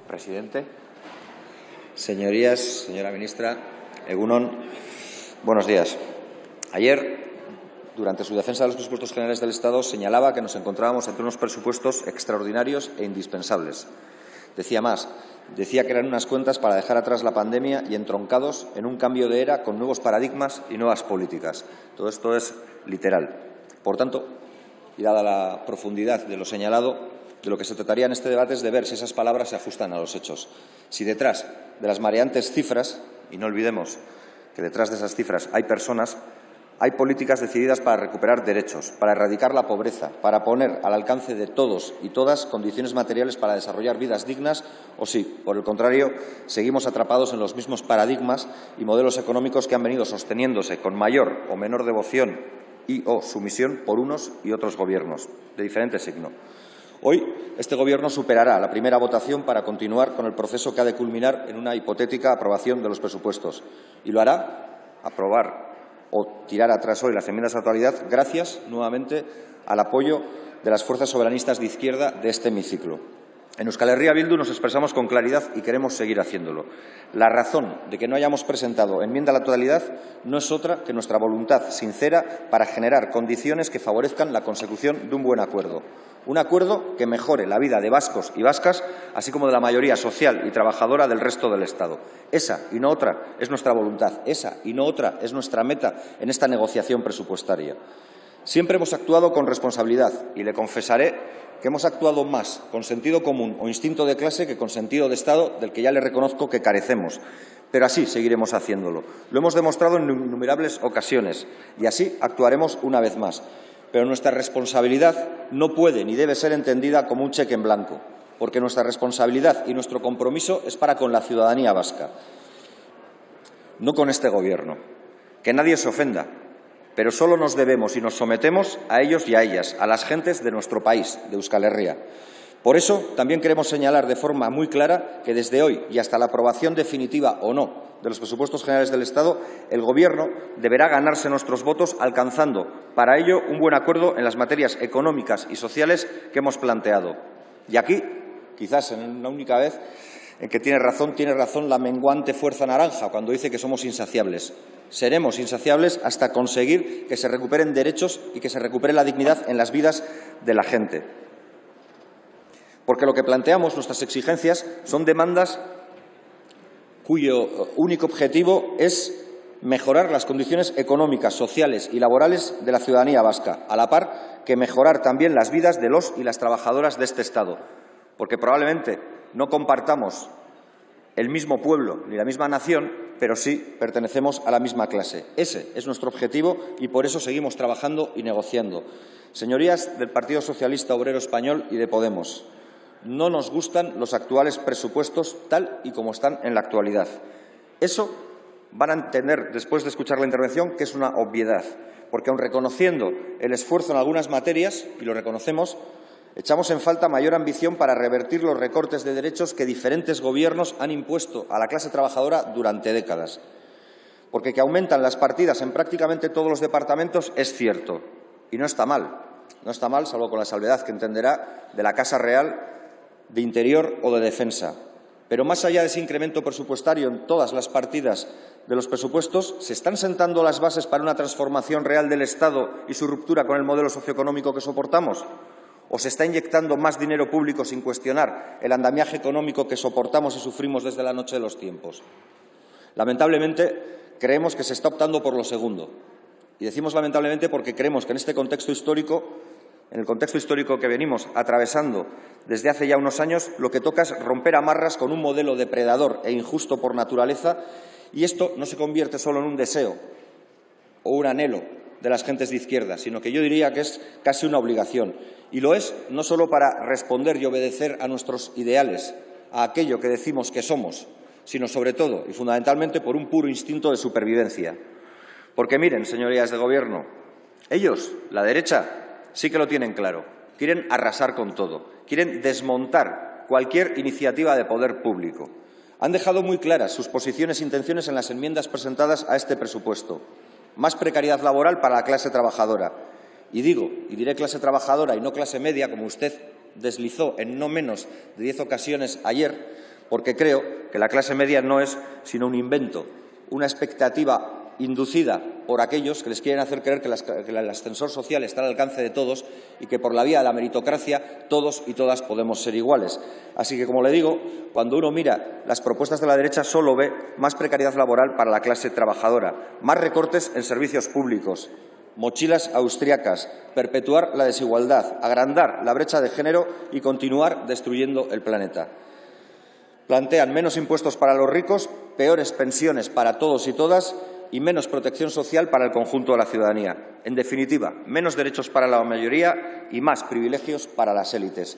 Presidente, señorías, señora ministra, Egun On, buenos días. Ayer, durante su defensa de los presupuestos generales del Estado, señalaba que nos encontrábamos ante unos presupuestos extraordinarios e indispensables. Decía más, decía que eran unas cuentas para dejar atrás la pandemia y entroncados en un cambio de era con nuevos paradigmas y nuevas políticas. Todo esto es literal. Por tanto, y dada la profundidad de lo señalado, de lo que se trataría en este debate es de ver si esas palabras se ajustan a los hechos. Si detrás de las mareantes cifras, y no olvidemos que detrás de esas cifras hay personas, hay políticas decididas para recuperar derechos, para erradicar la pobreza, para poner al alcance de todos y todas condiciones materiales para desarrollar vidas dignas, o si, por el contrario, seguimos atrapados en los mismos paradigmas y modelos económicos que han venido sosteniéndose con mayor o menor devoción y o sumisión por unos y otros gobiernos, de diferente signo. Hoy, este Gobierno superará la primera votación para continuar con el proceso que ha de culminar en una hipotética aprobación de los presupuestos. Y lo hará aprobar o tirar atrás hoy las enmiendas a la totalidad gracias, nuevamente, al apoyo de las fuerzas soberanistas de izquierda de este hemiciclo. En Euskal Herria Bildu nos expresamos con claridad y queremos seguir haciéndolo. La razón de que no hayamos presentado enmienda a la totalidad no es otra que nuestra voluntad sincera para generar condiciones que favorezcan la consecución de un buen acuerdo. Un acuerdo que mejore la vida de vascos y vascas, así como de la mayoría social y trabajadora del resto del Estado. Esa y no otra es nuestra voluntad, esa y no otra es nuestra meta en esta negociación presupuestaria. Siempre hemos actuado con responsabilidad y le confesaré que hemos actuado más con sentido común o instinto de clase que con sentido de Estado, del que ya le reconozco que carecemos. Pero así seguiremos haciéndolo. Lo hemos demostrado en innumerables ocasiones y así actuaremos una vez más. Pero nuestra responsabilidad no puede ni debe ser entendida como un cheque en blanco, porque nuestra responsabilidad y nuestro compromiso es para con la ciudadanía vasca, no con este Gobierno. Que nadie se ofenda, pero solo nos debemos y nos sometemos a ellos y a ellas, a las gentes de nuestro país, de Euskal Herria. Por eso, también queremos señalar de forma muy clara que desde hoy y hasta la aprobación definitiva o no de los presupuestos generales del Estado, el Gobierno deberá ganarse nuestros votos alcanzando, para ello, un buen acuerdo en las materias económicas y sociales que hemos planteado. Y aquí, quizás en una única vez en que tiene razón la menguante fuerza naranja cuando dice que somos insaciables. Seremos insaciables hasta conseguir que se recuperen derechos y que se recupere la dignidad en las vidas de la gente. Porque lo que planteamos, nuestras exigencias, son demandas cuyo único objetivo es mejorar las condiciones económicas, sociales y laborales de la ciudadanía vasca, a la par que mejorar también las vidas de los y las trabajadoras de este Estado. Porque probablemente no compartamos el mismo pueblo ni la misma nación, pero sí pertenecemos a la misma clase. Ese es nuestro objetivo y por eso seguimos trabajando y negociando. Señorías del Partido Socialista Obrero Español y de Podemos, no nos gustan los actuales presupuestos tal y como están en la actualidad. Eso van a entender, después de escuchar la intervención, que es una obviedad, porque aun reconociendo el esfuerzo en algunas materias, y lo reconocemos, echamos en falta mayor ambición para revertir los recortes de derechos que diferentes gobiernos han impuesto a la clase trabajadora durante décadas. Porque que aumentan las partidas en prácticamente todos los departamentos es cierto, y no está mal. No está mal, salvo con la salvedad que entenderá de la Casa Real, de Interior o de Defensa. Pero más allá de ese incremento presupuestario en todas las partidas de los presupuestos, ¿se están sentando las bases para una transformación real del Estado y su ruptura con el modelo socioeconómico que soportamos? ¿O se está inyectando más dinero público sin cuestionar el andamiaje económico que soportamos y sufrimos desde la noche de los tiempos? Lamentablemente, creemos que se está optando por lo segundo. Y decimos lamentablemente porque creemos que en este contexto histórico, en el contexto histórico que venimos atravesando desde hace ya unos años, lo que toca es romper amarras con un modelo depredador e injusto por naturaleza, y esto no se convierte solo en un deseo o un anhelo de las gentes de izquierda, sino que yo diría que es casi una obligación. Y lo es no solo para responder y obedecer a nuestros ideales, a aquello que decimos que somos, sino sobre todo y fundamentalmente por un puro instinto de supervivencia. Porque miren, señorías de Gobierno, ellos, la derecha, sí que lo tienen claro. Quieren arrasar con todo. Quieren desmontar cualquier iniciativa de poder público. Han dejado muy claras sus posiciones e intenciones en las enmiendas presentadas a este presupuesto. Más precariedad laboral para la clase trabajadora. Y digo, y diré clase trabajadora y no clase media, como usted deslizó en no menos de 10 ocasiones ayer, porque creo que la clase media no es sino un invento, una expectativa inducida por aquellos que les quieren hacer creer que el ascensor social está al alcance de todos y que por la vía de la meritocracia todos y todas podemos ser iguales. Así que, como le digo, cuando uno mira las propuestas de la derecha solo ve más precariedad laboral para la clase trabajadora, más recortes en servicios públicos, mochilas austriacas, perpetuar la desigualdad, agrandar la brecha de género y continuar destruyendo el planeta. Plantean menos impuestos para los ricos, peores pensiones para todos y todas y menos protección social para el conjunto de la ciudadanía. En definitiva, menos derechos para la mayoría y más privilegios para las élites.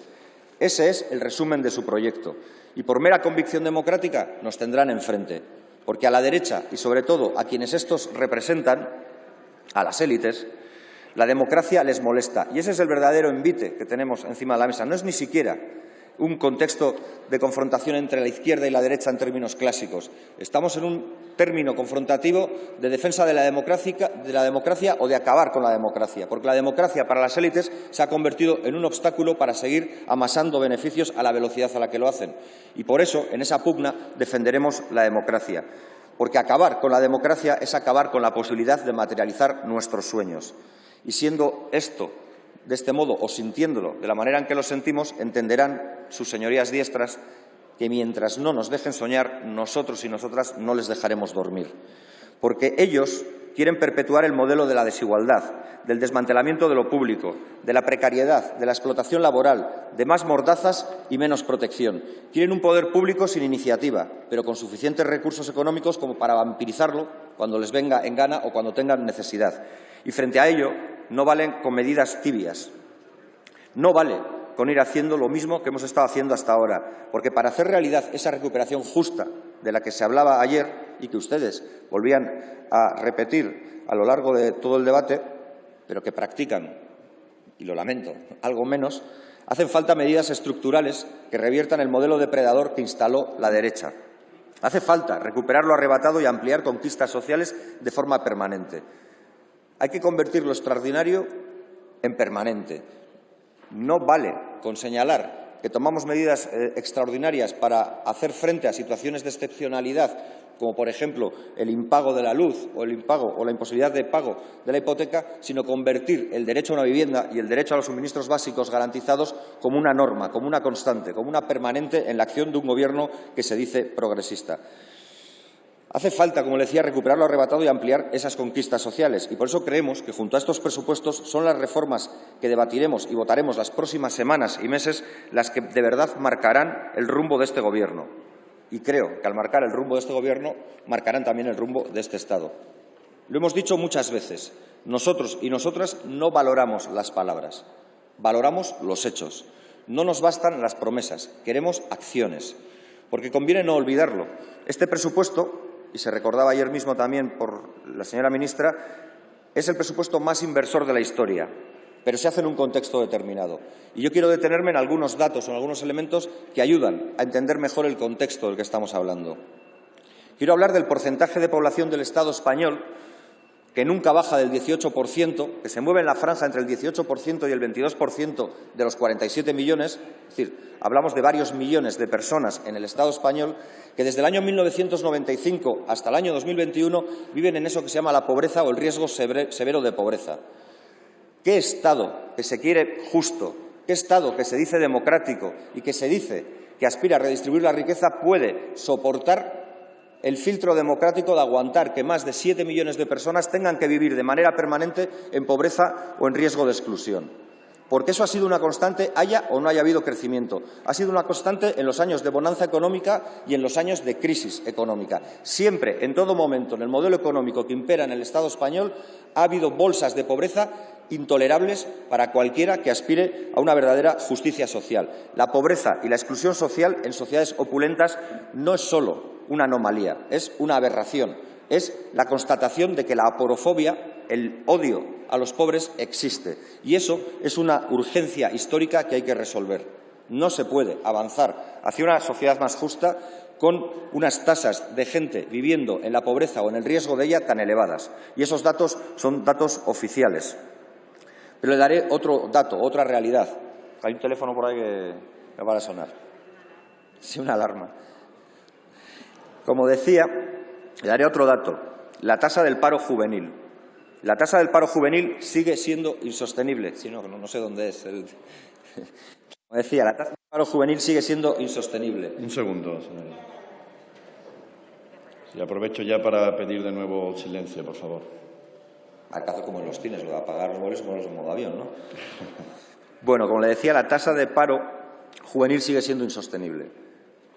Ese es el resumen de su proyecto. Y por mera convicción democrática nos tendrán enfrente, porque a la derecha y, sobre todo, a quienes estos representan, a las élites, la democracia les molesta. Y ese es el verdadero envite que tenemos encima de la mesa. No es ni siquiera un contexto de confrontación entre la izquierda y la derecha en términos clásicos. Estamos en un término confrontativo de defensa de la democracia o de acabar con la democracia, porque la democracia para las élites se ha convertido en un obstáculo para seguir amasando beneficios a la velocidad a la que lo hacen. Y por eso, en esa pugna, defenderemos la democracia, porque acabar con la democracia es acabar con la posibilidad de materializar nuestros sueños. Y siendo esto de este modo o sintiéndolo de la manera en que lo sentimos, entenderán sus señorías diestras que mientras no nos dejen soñar, nosotros y nosotras no les dejaremos dormir. Porque ellos quieren perpetuar el modelo de la desigualdad, del desmantelamiento de lo público, de la precariedad, de la explotación laboral, de más mordazas y menos protección. Quieren un poder público sin iniciativa, pero con suficientes recursos económicos como para vampirizarlo cuando les venga en gana o cuando tengan necesidad. Y frente a ello, no valen con medidas tibias. No vale con ir haciendo lo mismo que hemos estado haciendo hasta ahora, porque para hacer realidad esa recuperación justa de la que se hablaba ayer y que ustedes volvían a repetir a lo largo de todo el debate, pero que practican, y lo lamento, algo menos, hacen falta medidas estructurales que reviertan el modelo depredador que instaló la derecha. Hace falta recuperar lo arrebatado y ampliar conquistas sociales de forma permanente. Hay que convertir lo extraordinario en permanente. No vale con señalar que tomamos medidas extraordinarias para hacer frente a situaciones de excepcionalidad, como por ejemplo el impago de la luz o el impago o la imposibilidad de pago de la hipoteca, sino convertir el derecho a una vivienda y el derecho a los suministros básicos garantizados como una norma, como una constante, como una permanente en la acción de un Gobierno que se dice progresista. Hace falta, como le decía, recuperar lo arrebatado y ampliar esas conquistas sociales. Y por eso creemos que, junto a estos presupuestos, son las reformas que debatiremos y votaremos las próximas semanas y meses las que de verdad marcarán el rumbo de este Gobierno. Y creo que, al marcar el rumbo de este Gobierno, marcarán también el rumbo de este Estado. Lo hemos dicho muchas veces. Nosotros y nosotras no valoramos las palabras, valoramos los hechos. No nos bastan las promesas, queremos acciones. Porque conviene no olvidarlo. Este presupuesto, y se recordaba ayer mismo también por la señora ministra, es el presupuesto más inversor de la historia, pero se hace en un contexto determinado. Y yo quiero detenerme en algunos datos o en algunos elementos que ayudan a entender mejor el contexto del que estamos hablando. Quiero hablar del porcentaje de población del Estado español que nunca baja del 18%, que se mueve en la franja entre el 18% y el 22% de los 47 millones, es decir, hablamos de varios millones de personas en el Estado español, que desde el año 1995 hasta el año 2021 viven en eso que se llama la pobreza o el riesgo severo de pobreza. ¿Qué Estado que se quiere justo, qué Estado que se dice democrático y que se dice que aspira a redistribuir la riqueza puede soportar el filtro democrático de aguantar que más de 7 millones de personas tengan que vivir de manera permanente en pobreza o en riesgo de exclusión? Porque eso ha sido una constante, haya o no haya habido crecimiento. Ha sido una constante en los años de bonanza económica y en los años de crisis económica. Siempre, en todo momento, en el modelo económico que impera en el Estado español, ha habido bolsas de pobreza intolerables para cualquiera que aspire a una verdadera justicia social. La pobreza y la exclusión social en sociedades opulentas no es solo una anomalía, es una aberración, es la constatación de que la aporofobia, el odio a los pobres, existe. Y eso es una urgencia histórica que hay que resolver. No se puede avanzar hacia una sociedad más justa con unas tasas de gente viviendo en la pobreza o en el riesgo de ella tan elevadas. Y esos datos son datos oficiales. Pero le daré otro dato, otra realidad. Hay un teléfono por ahí que va a sonar. Sí, una alarma. Como decía, le daré otro dato. La tasa del paro juvenil. La tasa del paro juvenil sigue siendo insostenible. Sí, no sé dónde es. Como decía, la tasa del paro juvenil sigue siendo insostenible. Un segundo, señor. Y aprovecho ya para pedir de nuevo silencio, por favor. Hay que hacer como en los cines, lo de apagar los móviles como en modo avión, ¿no? Bueno, como le decía, la tasa de paro juvenil sigue siendo insostenible.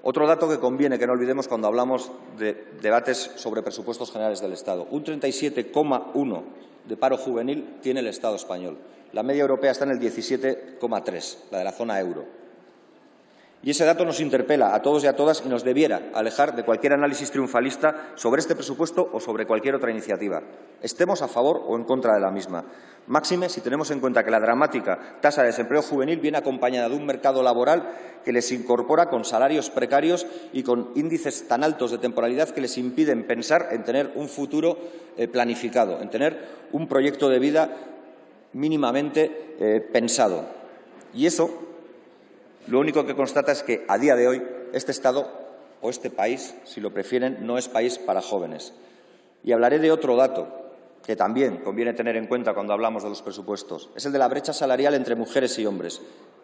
Otro dato que conviene que no olvidemos cuando hablamos de debates sobre presupuestos generales del Estado. Un 37,1 de paro juvenil tiene el Estado español. La media europea está en el 17,3, la de la zona euro. Y ese dato nos interpela a todos y a todas y nos debiera alejar de cualquier análisis triunfalista sobre este presupuesto o sobre cualquier otra iniciativa. Estemos a favor o en contra de la misma. Máxime si tenemos en cuenta que la dramática tasa de desempleo juvenil viene acompañada de un mercado laboral que les incorpora con salarios precarios y con índices tan altos de temporalidad que les impiden pensar en tener un futuro planificado, en tener un proyecto de vida mínimamente pensado. Y eso lo único que constata es que, a día de hoy, este Estado o este país, si lo prefieren, no es país para jóvenes. Y hablaré de otro dato que también conviene tener en cuenta cuando hablamos de los presupuestos. Es el de la brecha salarial entre mujeres y hombres,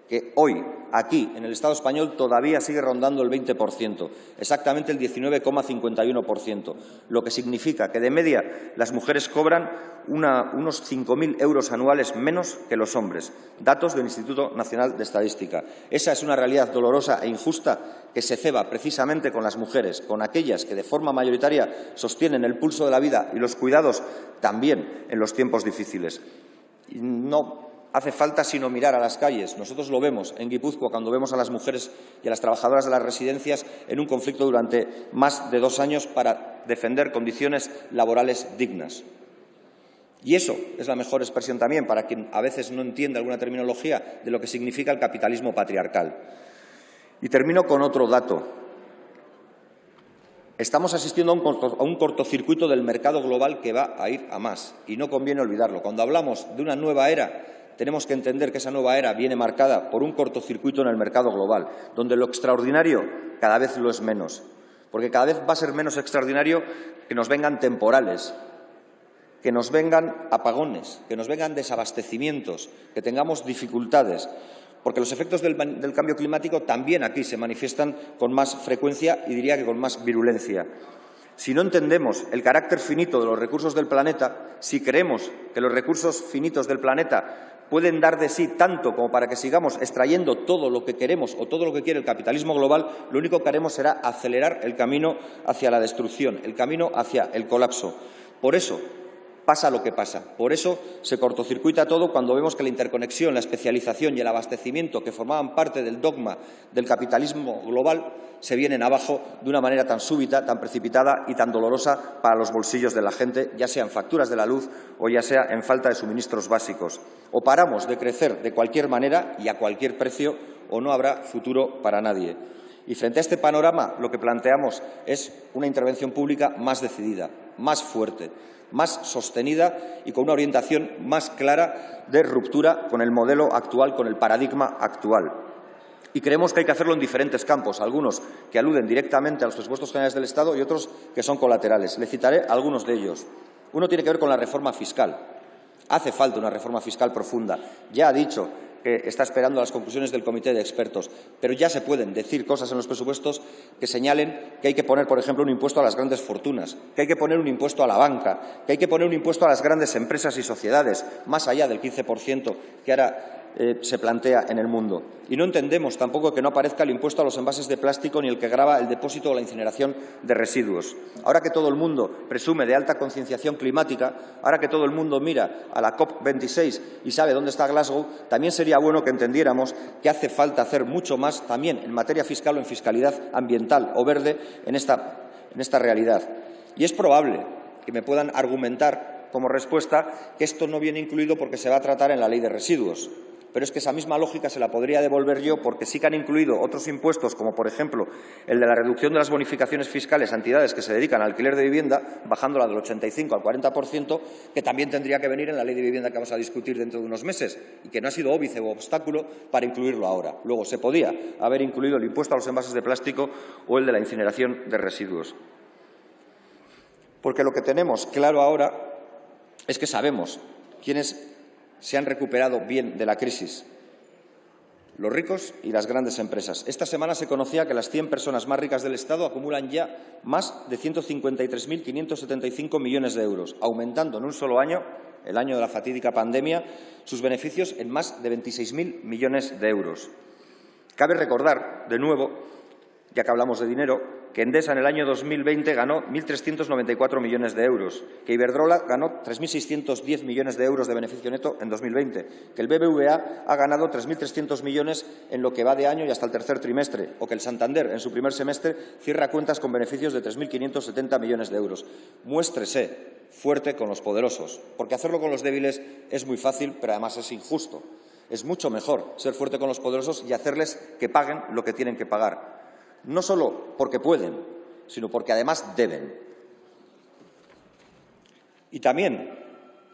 que hoy, aquí, en el Estado español, todavía sigue rondando el 20%, exactamente el 19,51%, lo que significa que, de media, las mujeres cobran unos 5.000 euros anuales menos que los hombres, datos del Instituto Nacional de Estadística. Esa es una realidad dolorosa e injusta que se ceba precisamente con las mujeres, con aquellas que de forma mayoritaria sostienen el pulso de la vida y los cuidados también en los tiempos difíciles. Y no hace falta sino mirar a las calles. Nosotros lo vemos en Guipúzcoa cuando vemos a las mujeres y a las trabajadoras de las residencias en un conflicto durante más de 2 años para defender condiciones laborales dignas. Y eso es la mejor expresión también, para quien a veces no entiende alguna terminología, de lo que significa el capitalismo patriarcal. Y termino con otro dato. Estamos asistiendo a un cortocircuito del mercado global que va a ir a más, y no conviene olvidarlo. Cuando hablamos de una nueva era, tenemos que entender que esa nueva era viene marcada por un cortocircuito en el mercado global, donde lo extraordinario cada vez lo es menos, porque cada vez va a ser menos extraordinario que nos vengan temporales, que nos vengan apagones, que nos vengan desabastecimientos, que tengamos dificultades, porque los efectos del cambio climático también aquí se manifiestan con más frecuencia y diría que con más virulencia. Si no entendemos el carácter finito de los recursos del planeta, si creemos que los recursos finitos del planeta pueden dar de sí tanto como para que sigamos extrayendo todo lo que queremos o todo lo que quiere el capitalismo global, lo único que haremos será acelerar el camino hacia la destrucción, el camino hacia el colapso. Por eso pasa lo que pasa. Por eso se cortocircuita todo cuando vemos que la interconexión, la especialización y el abastecimiento que formaban parte del dogma del capitalismo global se vienen abajo de una manera tan súbita, tan precipitada y tan dolorosa para los bolsillos de la gente, ya sea en facturas de la luz o ya sea en falta de suministros básicos. O paramos de crecer de cualquier manera y a cualquier precio o no habrá futuro para nadie. Y frente a este panorama lo que planteamos es una intervención pública más decidida, más fuerte, más sostenida y con una orientación más clara de ruptura con el modelo actual, con el paradigma actual. Y creemos que hay que hacerlo en diferentes campos, algunos que aluden directamente a los presupuestos generales del Estado y otros que son colaterales. Le citaré algunos de ellos. Uno tiene que ver con la reforma fiscal. Hace falta una reforma fiscal profunda. Ya ha dicho que está esperando las conclusiones del comité de expertos, pero ya se pueden decir cosas en los presupuestos que señalen que hay que poner, por ejemplo, un impuesto a las grandes fortunas, que hay que poner un impuesto a la banca, que hay que poner un impuesto a las grandes empresas y sociedades, más allá del 15% que ahora se plantea en el mundo. Y no entendemos tampoco que no aparezca el impuesto a los envases de plástico ni el que grava el depósito o la incineración de residuos. Ahora que todo el mundo presume de alta concienciación climática, ahora que todo el mundo mira a la COP26 y sabe dónde está Glasgow, también sería bueno que entendiéramos que hace falta hacer mucho más también en materia fiscal o en fiscalidad ambiental o verde en esta realidad. Y es probable que me puedan argumentar como respuesta que esto no viene incluido porque se va a tratar en la ley de residuos. Pero es que esa misma lógica se la podría devolver yo, porque sí que han incluido otros impuestos, como por ejemplo el de la reducción de las bonificaciones fiscales a entidades que se dedican al alquiler de vivienda, bajándola del 85 al 40%, que también tendría que venir en la Ley de Vivienda que vamos a discutir dentro de unos meses y que no ha sido óbice o obstáculo para incluirlo ahora. Luego, se podía haber incluido el impuesto a los envases de plástico o el de la incineración de residuos. Porque lo que tenemos claro ahora es que sabemos quiénes se han recuperado bien de la crisis: los ricos y las grandes empresas. Esta semana se conocía que las 100 personas más ricas del Estado acumulan ya más de 153.575 millones de euros, aumentando en un solo año, el año de la fatídica pandemia, sus beneficios en más de 26.000 millones de euros. Cabe recordar, de nuevo, ya que hablamos de dinero, que Endesa en el año 2020 ganó 1.394 millones de euros, que Iberdrola ganó 3.610 millones de euros de beneficio neto en 2020, que el BBVA ha ganado 3.300 millones en lo que va de año y hasta el tercer trimestre, o que el Santander en su primer semestre cierra cuentas con beneficios de 3.570 millones de euros. Muéstrese fuerte con los poderosos, porque hacerlo con los débiles es muy fácil, pero además es injusto. Es mucho mejor ser fuerte con los poderosos y hacerles que paguen lo que tienen que pagar. No solo porque pueden, sino porque además deben. Y también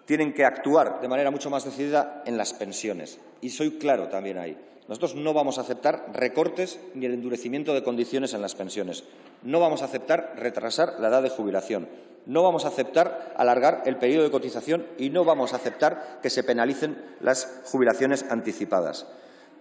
tienen que actuar de manera mucho más decidida en las pensiones. Y soy claro también ahí. Nosotros no vamos a aceptar recortes ni el endurecimiento de condiciones en las pensiones. No vamos a aceptar retrasar la edad de jubilación. No vamos a aceptar alargar el periodo de cotización y no vamos a aceptar que se penalicen las jubilaciones anticipadas.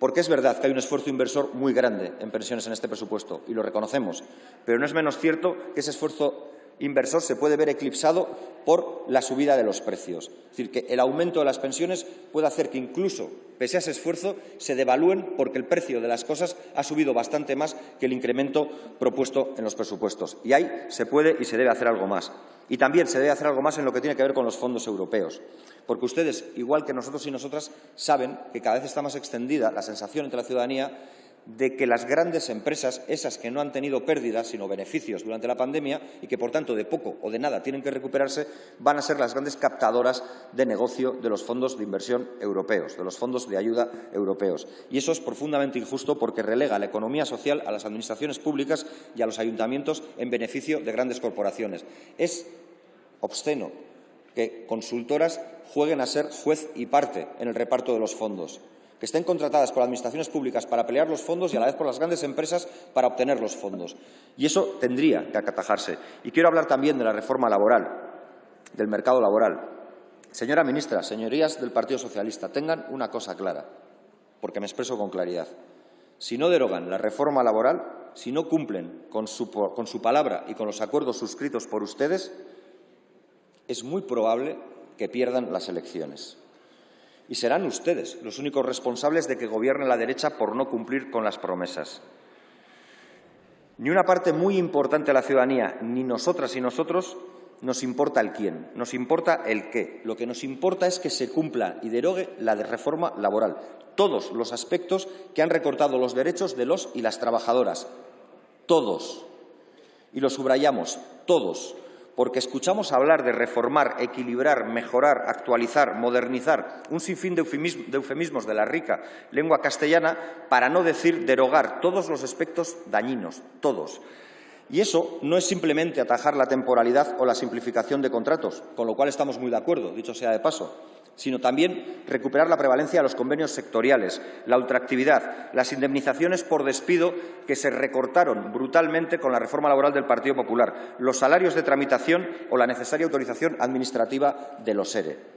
Porque es verdad que hay un esfuerzo inversor muy grande en pensiones en este presupuesto, y lo reconocemos, pero no es menos cierto que ese esfuerzo inversor se puede ver eclipsado por la subida de los precios. Es decir, que el aumento de las pensiones puede hacer que incluso, pese a ese esfuerzo, se devalúen porque el precio de las cosas ha subido bastante más que el incremento propuesto en los presupuestos. Y ahí se puede y se debe hacer algo más. Y también se debe hacer algo más en lo que tiene que ver con los fondos europeos. Porque ustedes, igual que nosotros y nosotras, saben que cada vez está más extendida la sensación entre la ciudadanía de que las grandes empresas, esas que no han tenido pérdidas sino beneficios durante la pandemia y que, por tanto, de poco o de nada tienen que recuperarse, van a ser las grandes captadoras de negocio de los fondos de inversión europeos, de los fondos de ayuda europeos. Y eso es profundamente injusto porque relega la economía social a las administraciones públicas y a los ayuntamientos en beneficio de grandes corporaciones. Es obsceno que consultoras jueguen a ser juez y parte en el reparto de los fondos, que estén contratadas por administraciones públicas para pelear los fondos y a la vez por las grandes empresas para obtener los fondos. Y eso tendría que atajarse. Y quiero hablar también de la reforma laboral, del mercado laboral. Señora ministra, señorías del Partido Socialista, tengan una cosa clara, porque me expreso con claridad. Si no derogan la reforma laboral, si no cumplen con su palabra y con los acuerdos suscritos por ustedes, es muy probable que pierdan las elecciones. Y serán ustedes los únicos responsables de que gobierne la derecha por no cumplir con las promesas. Ni una parte muy importante de la ciudadanía, ni nosotras y nosotros, nos importa el quién, nos importa el qué. Lo que nos importa es que se cumpla y derogue la reforma laboral, todos los aspectos que han recortado los derechos de los y las trabajadoras, todos. Y lo subrayamos, todos. Porque escuchamos hablar de reformar, equilibrar, mejorar, actualizar, modernizar, un sinfín de eufemismos de la rica lengua castellana, para no decir derogar todos los aspectos dañinos, todos. Y eso no es simplemente atajar la temporalidad o la simplificación de contratos, con lo cual estamos muy de acuerdo, dicho sea de paso, sino también recuperar la prevalencia de los convenios sectoriales, la ultraactividad, las indemnizaciones por despido que se recortaron brutalmente con la reforma laboral del Partido Popular, los salarios de tramitación o la necesaria autorización administrativa de los ERE.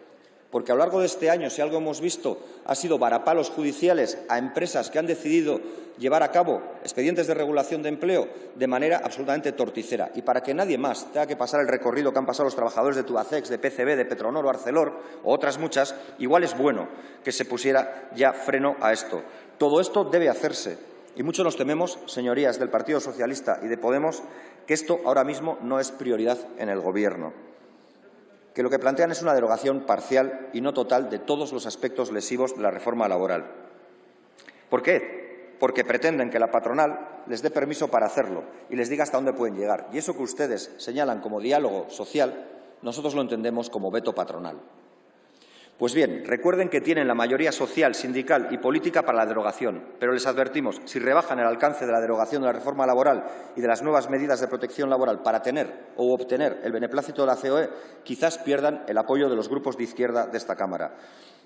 Porque a lo largo de este año, si algo hemos visto, ha sido varapalos judiciales a empresas que han decidido llevar a cabo expedientes de regulación de empleo de manera absolutamente torticera. Y para que nadie más tenga que pasar el recorrido que han pasado los trabajadores de Tubacex, de PCB, de Petronor o Arcelor, o otras muchas, igual es bueno que se pusiera ya freno a esto. Todo esto debe hacerse. Y mucho nos tememos, señorías del Partido Socialista y de Podemos, que esto ahora mismo no es prioridad en el Gobierno, que lo que plantean es una derogación parcial y no total de todos los aspectos lesivos de la reforma laboral. ¿Por qué? Porque pretenden que la patronal les dé permiso para hacerlo y les diga hasta dónde pueden llegar. Y eso que ustedes señalan como diálogo social, nosotros lo entendemos como veto patronal. Pues bien, recuerden que tienen la mayoría social, sindical y política para la derogación, pero les advertimos, si rebajan el alcance de la derogación de la reforma laboral y de las nuevas medidas de protección laboral para tener o obtener el beneplácito de la COE, quizás pierdan el apoyo de los grupos de izquierda de esta Cámara.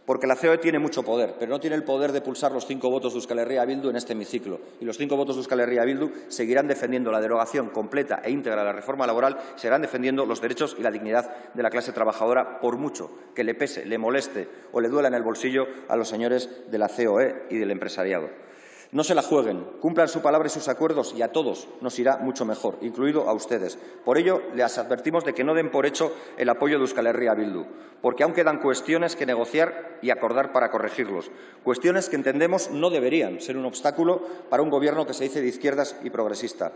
Porque la COE tiene mucho poder, pero no tiene el poder de pulsar los 5 votos de Euskal Herria Bildu en este hemiciclo. Y los 5 votos de Euskal Herria Bildu seguirán defendiendo la derogación completa e íntegra de la reforma laboral, seguirán defendiendo los derechos y la dignidad de la clase trabajadora, por mucho que le pese, le moleste o le duela en el bolsillo a los señores de la COE y del empresariado. No se la jueguen, cumplan su palabra y sus acuerdos y a todos nos irá mucho mejor, incluido a ustedes. Por ello, les advertimos de que no den por hecho el apoyo de Euskal Herria Bildu, porque aún quedan cuestiones que negociar y acordar para corregirlos, cuestiones que entendemos no deberían ser un obstáculo para un Gobierno que se dice de izquierdas y progresista.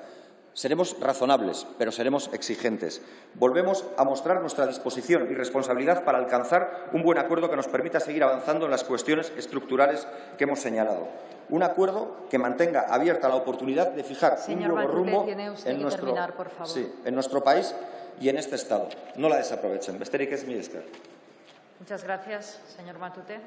Seremos razonables, pero seremos exigentes. Volvemos a mostrar nuestra disposición y responsabilidad para alcanzar un buen acuerdo que nos permita seguir avanzando en las cuestiones estructurales que hemos señalado. Un acuerdo que mantenga abierta la oportunidad de fijar un nuevo rumbo en nuestro país y en este Estado. No la desaprovechen. Besterik ez, mila esker. Muchas gracias, señor Matute.